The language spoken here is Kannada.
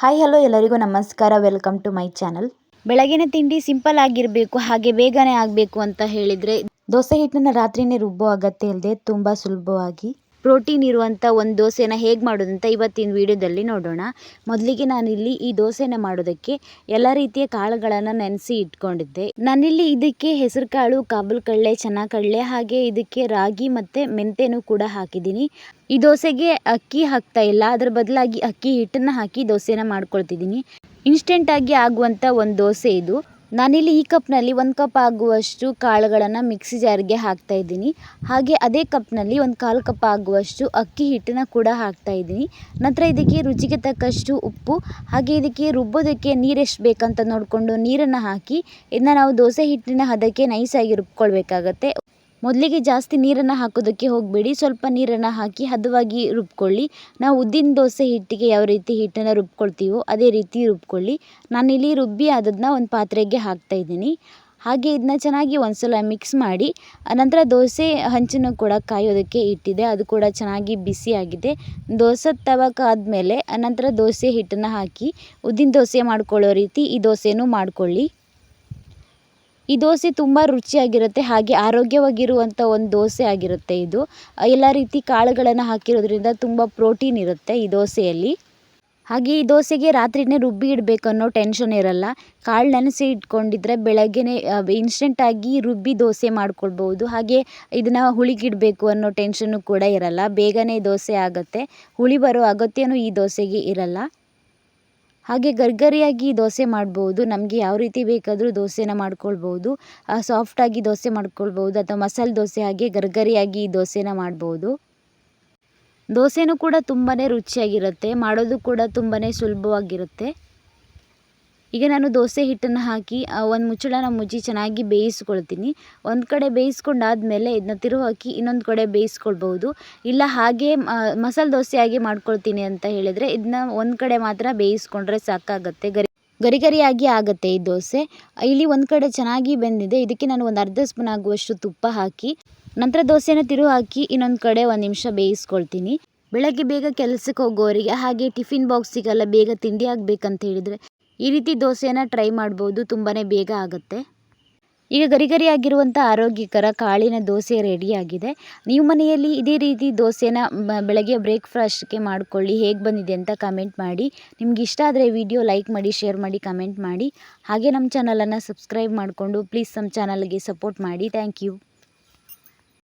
ಹಾಯ್ ಹಲೋ ಎಲ್ಲರಿಗೂ ನಮಸ್ಕಾರ. Welcome to my channel. ಬೆಳಗಿನ ತಿಂಡಿ ಸಿಂಪಲ್ ಆಗಿರಬೇಕು, ಹಾಗೆ ಬೇಗನೆ ಆಗಬೇಕು ಅಂತ ಹೇಳಿದರೆ ದೋಸೆ ಹಿಟ್ಟನ್ನು ರಾತ್ರಿನೇ ರುಬ್ಬೋ ಅಗತ್ಯ ಇಲ್ಲದೆ ತುಂಬ ಸುಲಭವಾಗಿ ಪ್ರೋಟೀನ್ ಇರುವಂಥ ಒಂದು ದೋಸೆನ ಹೇಗೆ ಮಾಡೋದಂತ ಇವತ್ತಿನ ವಿಡಿಯೋದಲ್ಲಿ ನೋಡೋಣ. ಮೊದಲಿಗೆ ನಾನಿಲ್ಲಿ ಈ ದೋಸೆನ ಮಾಡೋದಕ್ಕೆ ಎಲ್ಲ ರೀತಿಯ ಕಾಳುಗಳನ್ನು ನೆನೆಸಿ ಇಟ್ಕೊಂಡಿದ್ದೆ. ನಾನಿಲ್ಲಿ ಇದಕ್ಕೆ ಹೆಸರು ಕಾಳು, ಕಾಬೂಲ್ ಕಡಲೆ, ಚೆನ್ನ ಕಡಲೆ, ಹಾಗೆ ಇದಕ್ಕೆ ರಾಗಿ ಮತ್ತು ಮೆಂತೆನೂ ಕೂಡ ಹಾಕಿದ್ದೀನಿ. ಈ ದೋಸೆಗೆ ಅಕ್ಕಿ ಹಾಕ್ತಾ ಇಲ್ಲ, ಅದರ ಬದಲಾಗಿ ಅಕ್ಕಿ ಹಿಟ್ಟನ್ನು ಹಾಕಿ ದೋಸೆನ ಮಾಡ್ಕೊಳ್ತಿದ್ದೀನಿ. ಇನ್ಸ್ಟೆಂಟಾಗಿ ಆಗುವಂಥ ಒಂದು ದೋಸೆ ಇದು. ನಾನಿಲ್ಲಿ ಈ ಕಪ್ನಲ್ಲಿ 1 ಕಪ್ ಆಗುವಷ್ಟು ಕಾಳುಗಳನ್ನು ಮಿಕ್ಸಿ ಜಾರ್ಗೆ ಹಾಕ್ತಾ ಇದ್ದೀನಿ. ಹಾಗೆ ಅದೇ ಕಪ್ನಲ್ಲಿ 1/4 ಕಪ್ ಆಗುವಷ್ಟು ಅಕ್ಕಿ ಹಿಟ್ಟನ್ನು ಕೂಡ ಹಾಕ್ತಾ ಇದ್ದೀನಿ. ನಂತರ ಇದಕ್ಕೆ ರುಚಿಗೆ ತಕ್ಕಷ್ಟು ಉಪ್ಪು, ಹಾಗೆ ಇದಕ್ಕೆ ರುಬ್ಬೋದಕ್ಕೆ ನೀರೆಷ್ಟು ಬೇಕಂತ ನೋಡಿಕೊಂಡು ನೀರನ್ನು ಹಾಕಿ ಇದನ್ನ ನಾವು ದೋಸೆ ಹಿಟ್ಟಿನ ಹದಕ್ಕೆ ನೈಸಾಗಿ ರುಬ್ಕೊಳ್ಬೇಕಾಗತ್ತೆ. ಮೊದಲಿಗೆ ಜಾಸ್ತಿ ನೀರನ್ನು ಹಾಕೋದಕ್ಕೆ ಹೋಗಬೇಡಿ, ಸ್ವಲ್ಪ ನೀರನ್ನು ಹಾಕಿ ಹದವಾಗಿ ರುಬ್ಕೊಳ್ಳಿ. ನಾವು ಉದ್ದಿನ ದೋಸೆ ಹಿಟ್ಟಿಗೆ ಯಾವ ರೀತಿ ಹಿಟ್ಟನ್ನು ರುಬ್ಕೊಳ್ತೀವೋ ಅದೇ ರೀತಿ ರುಬ್ಕೊಳ್ಳಿ. ನಾನಿಲ್ಲಿ ರುಬ್ಬಿ ಅದನ್ನು ಒಂದು ಪಾತ್ರೆಗೆ ಹಾಕ್ತಾ ಇದ್ದೀನಿ. ಹಾಗೆ ಇದನ್ನ ಚೆನ್ನಾಗಿ ಒಂದ್ಸಲ ಮಿಕ್ಸ್ ಮಾಡಿ ನಂತರ ದೋಸೆ ಹಂಚನ್ನು ಕೂಡ ಕಾಯೋದಕ್ಕೆ ಇಟ್ಟಿದೆ. ಅದು ಕೂಡ ಚೆನ್ನಾಗಿ ಬಿಸಿಯಾಗಿದೆ. ದೋಸೆ ತವಕಾದ್ಮೇಲೆ ನಂತರ ದೋಸೆ ಹಿಟ್ಟನ್ನು ಹಾಕಿ ಉದ್ದಿನ ದೋಸೆ ಮಾಡ್ಕೊಳ್ಳೋ ರೀತಿ ಈ ದೋಸೆನೂ ಮಾಡ್ಕೊಳ್ಳಿ. ಈ ದೋಸೆ ತುಂಬ ರುಚಿಯಾಗಿರುತ್ತೆ, ಹಾಗೆ ಆರೋಗ್ಯವಾಗಿರುವಂಥ ಒಂದು ದೋಸೆ ಆಗಿರುತ್ತೆ ಇದು. ಎಲ್ಲ ರೀತಿ ಕಾಳುಗಳನ್ನು ಹಾಕಿರೋದ್ರಿಂದ ತುಂಬ ಪ್ರೋಟೀನ್ ಇರುತ್ತೆ ಈ ದೋಸೆಯಲ್ಲಿ. ಹಾಗೆ ಈ ದೋಸೆಗೆ ರಾತ್ರಿನೇ ರುಬ್ಬಿ ಇಡಬೇಕು ಅನ್ನೋ ಟೆನ್ಷನ್ ಇರಲ್ಲ. ಕಾಳು ನೆನೆಸಿ ಇಟ್ಕೊಂಡಿದ್ರೆ ಬೆಳಗ್ಗೆನೇ ಇನ್ಸ್ಟೆಂಟಾಗಿ ರುಬ್ಬಿ ದೋಸೆ ಮಾಡ್ಕೊಳ್ಬೋದು. ಹಾಗೆ ಇದನ್ನು ಹುಳಿಗಿಡಬೇಕು ಅನ್ನೋ ಟೆನ್ಷನ್ನು ಕೂಡ ಇರಲ್ಲ. ಬೇಗನೆ ದೋಸೆ ಆಗುತ್ತೆ, ಹುಳಿ ಬರೋ ಅಗತ್ಯನೂ ಈ ದೋಸೆಗೆ ಇರಲ್ಲ. ಹಾಗೆ ಗರಿಗರಿಯಾಗಿ ದೋಸೆ ಮಾಡ್ಬೋದು. ನಮಗೆ ಯಾವ ರೀತಿ ಬೇಕಾದರೂ ದೋಸೆನ ಮಾಡ್ಕೊಳ್ಬೋದು. ಸಾಫ್ಟಾಗಿ ದೋಸೆ ಮಾಡ್ಕೊಳ್ಬೋದು ಅಥವಾ ಮಸಾಲೆ ದೋಸೆ ಹಾಗೆ ಗರಿಗರಿಯಾಗಿ ಈ ದೋಸೆನ ಮಾಡ್ಬೋದು. ದೋಸೆನೂ ಕೂಡ ತುಂಬಾ ರುಚಿಯಾಗಿರುತ್ತೆ, ಮಾಡೋದು ಕೂಡ ತುಂಬಾ ಸುಲಭವಾಗಿರುತ್ತೆ. ಈಗ ನಾನು ದೋಸೆ ಹಿಟ್ಟನ್ನು ಹಾಕಿ ಒಂದು ಮುಚ್ಚಳನ ಮುಚ್ಚಿ ಚೆನ್ನಾಗಿ ಬೇಯಿಸ್ಕೊಳ್ತೀನಿ. ಒಂದು ಕಡೆ ಬೇಯಿಸ್ಕೊಂಡಾದ್ಮೇಲೆ ಇದನ್ನ ತಿರುವು ಹಾಕಿ ಇನ್ನೊಂದು ಕಡೆ ಬೇಯಿಸ್ಕೊಳ್ಬೋದು. ಇಲ್ಲ ಹಾಗೆ ಮಸಾಲೆ ದೋಸೆ ಹಾಗೆ ಮಾಡ್ಕೊಳ್ತೀನಿ ಅಂತ ಹೇಳಿದರೆ ಇದನ್ನ ಒಂದು ಕಡೆ ಮಾತ್ರ ಬೇಯಿಸ್ಕೊಂಡ್ರೆ ಸಾಕಾಗುತ್ತೆ. ಗರಿಗರಿಯಾಗಿ ಆಗುತ್ತೆ ಈ ದೋಸೆ. ಇಲ್ಲಿ ಒಂದು ಕಡೆ ಚೆನ್ನಾಗಿ ಬೆಂದಿದೆ. ಇದಕ್ಕೆ ನಾನು ಒಂದು ಅರ್ಧ ಸ್ಪೂನ್ ಆಗುವಷ್ಟು ತುಪ್ಪ ಹಾಕಿ ನಂತರ ದೋಸೆನ ತಿರುವು ಹಾಕಿ ಇನ್ನೊಂದು ಕಡೆ 1 ನಿಮಿಷ ಬೇಯಿಸ್ಕೊಳ್ತೀನಿ. ಬೆಳಗ್ಗೆ ಬೇಗ ಕೆಲಸಕ್ಕೆ ಹೋಗೋರಿಗೆ, ಹಾಗೆ ಟಿಫಿನ್ ಬಾಕ್ಸಿಗೆಲ್ಲ ಬೇಗ ತಿಂಡಿ ಆಗಬೇಕಂತ ಹೇಳಿದರೆ ಈ ರೀತಿ ದೋಸೆನ ಟ್ರೈ ಮಾಡ್ಬೋದು, ತುಂಬಾ ಬೇಗ ಆಗುತ್ತೆ. ಈಗ ಗರಿಗರಿಯಾಗಿರುವಂಥ ಆರೋಗ್ಯಕರ ಕಾಳಿನ ದೋಸೆ ರೆಡಿಯಾಗಿದೆ. ನೀವು ಮನೆಯಲ್ಲಿ ಇದೇ ರೀತಿ ದೋಸೆನ ಬೆಳಗ್ಗೆ ಬ್ರೇಕ್ಫಾಸ್ಟ್ಗೆ ಮಾಡ್ಕೊಳ್ಳಿ. ಹೇಗೆ ಬಂದಿದೆ ಅಂತ ಕಮೆಂಟ್ ಮಾಡಿ. ನಿಮ್ಗೆ ಇಷ್ಟ ಆದರೆ ವಿಡಿಯೋ ಲೈಕ್ ಮಾಡಿ, ಶೇರ್ ಮಾಡಿ, ಕಮೆಂಟ್ ಮಾಡಿ. ಹಾಗೆ ನಮ್ಮ ಚಾನಲನ್ನು ಸಬ್ಸ್ಕ್ರೈಬ್ ಮಾಡಿಕೊಂಡು ಪ್ಲೀಸ್ ನಮ್ಮ ಚಾನಲ್ಗೆ ಸಪೋರ್ಟ್ ಮಾಡಿ. Thank you.